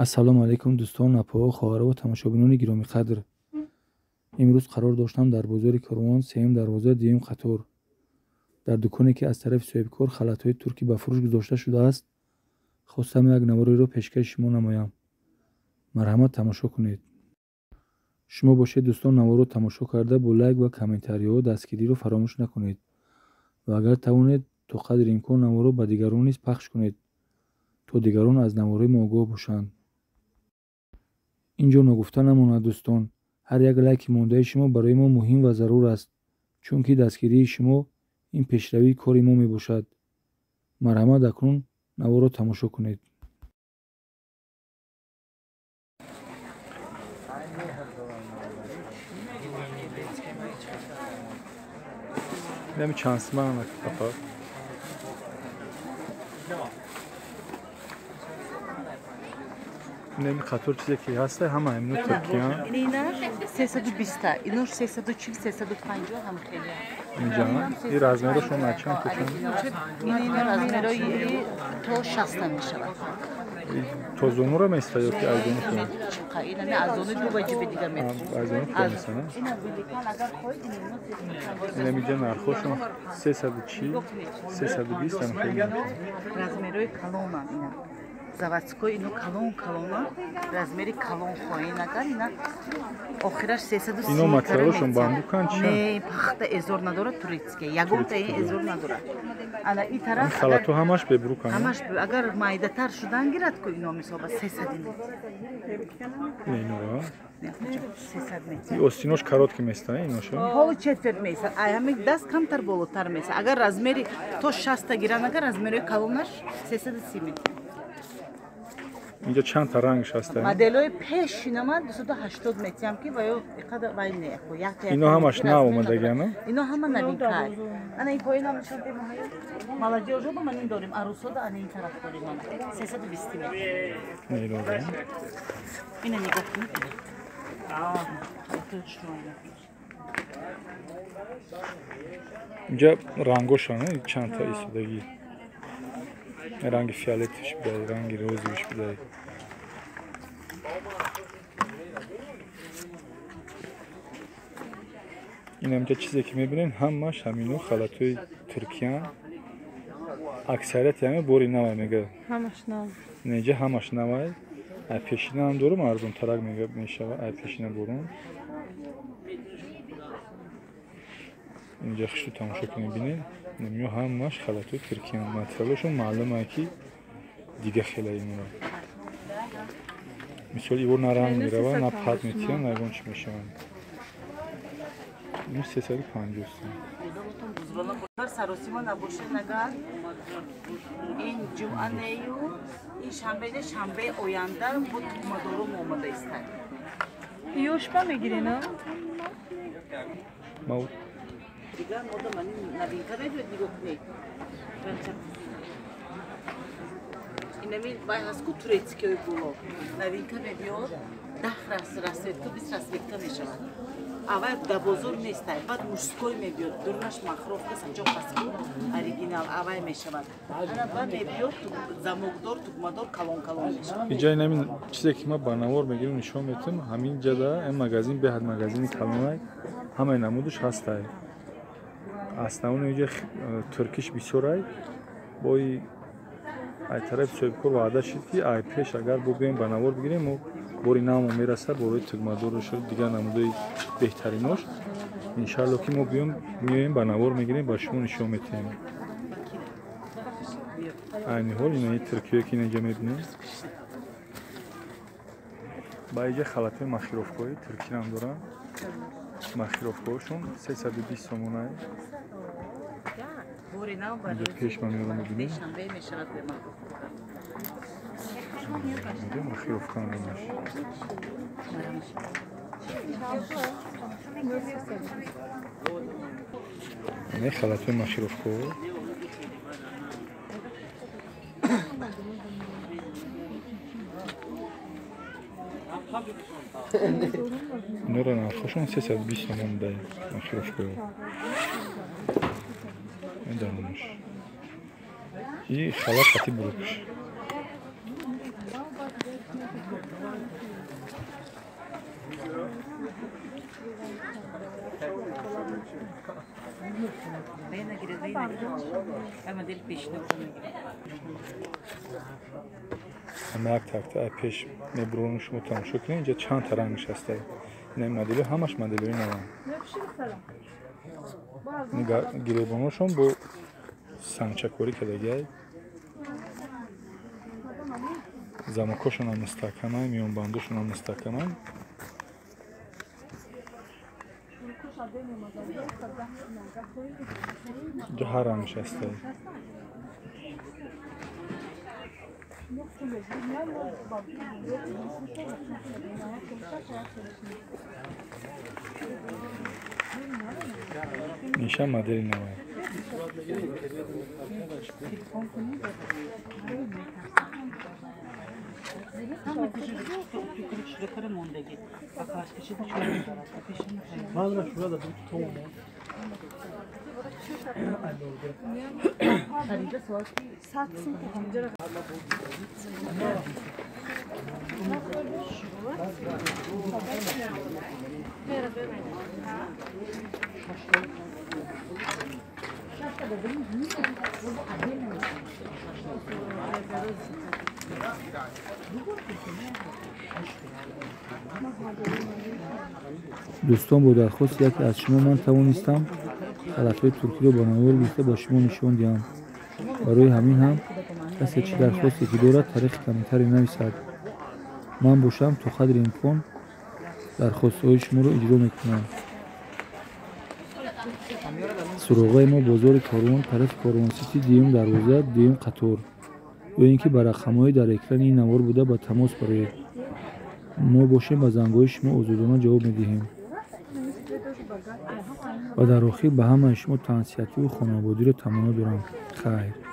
ассалому алайкум дӯстон, апаҳо, хоҳаро ва тамошобинони гиромӣ қадр. имрӯз қарор доштам дар бозори Корвон сеюм дарвоза дуюм қатор дар дуконе ки аз тарафи соҳибкор халатҳои туркӣ ба фурӯш гузошта шудааст, хостам як навореро пешкаши шумо намоям. марҳамат, тамошо кунед. шумо бошед дӯстон, наворро тамошо карда бо лайк ва комментариҳо дастгириро фаромӯш накунед ва агар тавонед то қадри имкон наворро ба дигарон низ пахш кунед, то дигарон аз навораи мо огоҳ бошанд. инҷо ногуфта намонад дӯстон, ҳар як лайки мондаи шумо барои мо муҳим ва зарур аст, чунки дастгирии шумо ин пешравии кори мо мебошад. марҳамат, акнун наворро тамошо кунед. نمی خاطر چیزی که هسته همه اینو ترکیه اینا 320 تا اینو 340 350 هم خیلی اینجا این رزمرشون چند تا چند اینا رزمرای تو 60 میشه تو زونو رو میستاید که از اون اینا نه از اون دو واجب دیگه میاد از اون میسنه اینا بیلیکان اگر خواهید اینا میگه نرخشون 340 320 هم خیلی رزمرای کلونن اینا заводской ино калон размери калон хоин агар ина охираш 330 ино материалшон бамбукан чи не пахта эзор надорад турецкий ягонта эзор надорад ана и тараф халату ҳамаш бебрукан ҳамаш агар майдатар шудан гирад ко ино мисоба 300 мет ино 300 мет и остинош короткий места иношо пол четверть меса ай ҳами даст камтар болотар меса агар размери то 60 та гиран агар размери калонаш 330 мет اینجا چند تا رنگش هستن؟ مدل‌های پیش اینا 280 متریم که وایو اینقدر وای نه خو یک اینا همش نو اومدگی نه؟ اینا همه نوینکای انا این پایینا میشن مالادیو جو من این داریم عروسا دا این طرف داریم 320 متر نیروگه اینا نگاه کنید اینجا رنگوش هست چند تا ایستادگی رنگ فیالتش بدهی، رنگ روزیش بدهی این همچه چیزی که میبینین همش همینو خلطوی ترکیه اکثریت همه بوری نوای میگه همش نوای نیجه همش نوای پیشینه هم دورم ارزون ترک میشه پیشینه برون اینجا خشتو تماشا کنیم بینین نمیو همش خلطوی ترکیه مطلبشون معلومه که دیگه خیلی اینو مثل ایور نرنگ میره نه پد میتیم نه گون چی میشن اینو 350 سراسیما نباشه نگرد این جمعه نیو این شنبه آینده بود مدارم آمده است یوشپا میگیری نه؟ ما دیگه مادم من نوینکه نبید نگاه کنید اینمی بای هسکو туrecкий було новинка небиёд 10 расветка 20 расветка мешавад аввал да бозор нестай баъд мужской мебиёд дурнаш махровка санҷоқ хаску оригинал аввал мешавад ана баъд мебиёд замокдор тугмадор калон мешавад инҷа инами чизе ки ма ба навор мегирем нишон метем ҳамин ҷада ин магазин беҳад магазини калонай ҳамаи намудаш ҳастай аслан инҷа туркиш бисёрай бои ай тарафи соҳибкор ваъда шид ки ай пеш агар бигӯем ба навор бигирем мо бори намо мераса борои тугмадорш дигар намудаи беҳтаринош иншаалло ки мо меоем ба навор мегирем ба шумо нишон метиҳем айни ҳол инаи туркие ки инҷа мебинем ба иҷа халатҳои махировкаҳои туркиам дорам махировкаҳошон 320 сомонае пеш ма меро мебинем махировка намаш не халатҳои махировкаҳо инора нархошон 320 сомон дай махировкаҳо данаш и халат хати бурукш Ҳама як такта пеш мебуронум шумо тамошо кунед. Инҷа чанд та ранг нишастааст. Ин моделҳо ҳамаш моделҳои наванд. Гиребоношон бо сангчакорӣ кардагиай. Замокошон ҳам мустаҳкаманд, миёнбандошон ҳам мустаҳкаманд. Инҷа ҳар ранг нишастааст. Ниша модели навай. دوستان با درخواست یکی از شما من توانستم خلطهای ترکی رو با نوار گرفته با شما نشان دهم. برای همین هم کسی چه درخواستی که دارد تاریخ کمتری نویسد. من باشم تا قدر امکان درخواستهای شما رو اجرا میکنم. سراغای ما بازار کاروان طرف کاروان سیتی دیوم دروازه دیوم قطار. و اینکه بر رقم‌های در اکران این نوار بوده با تماس برید. ما باشیم با زنگ‌های شما آزادانه جواب میدهیم. و در آخر به همه شما تنصیحاتی و خانوادگی رو تمنا دارم. خیر.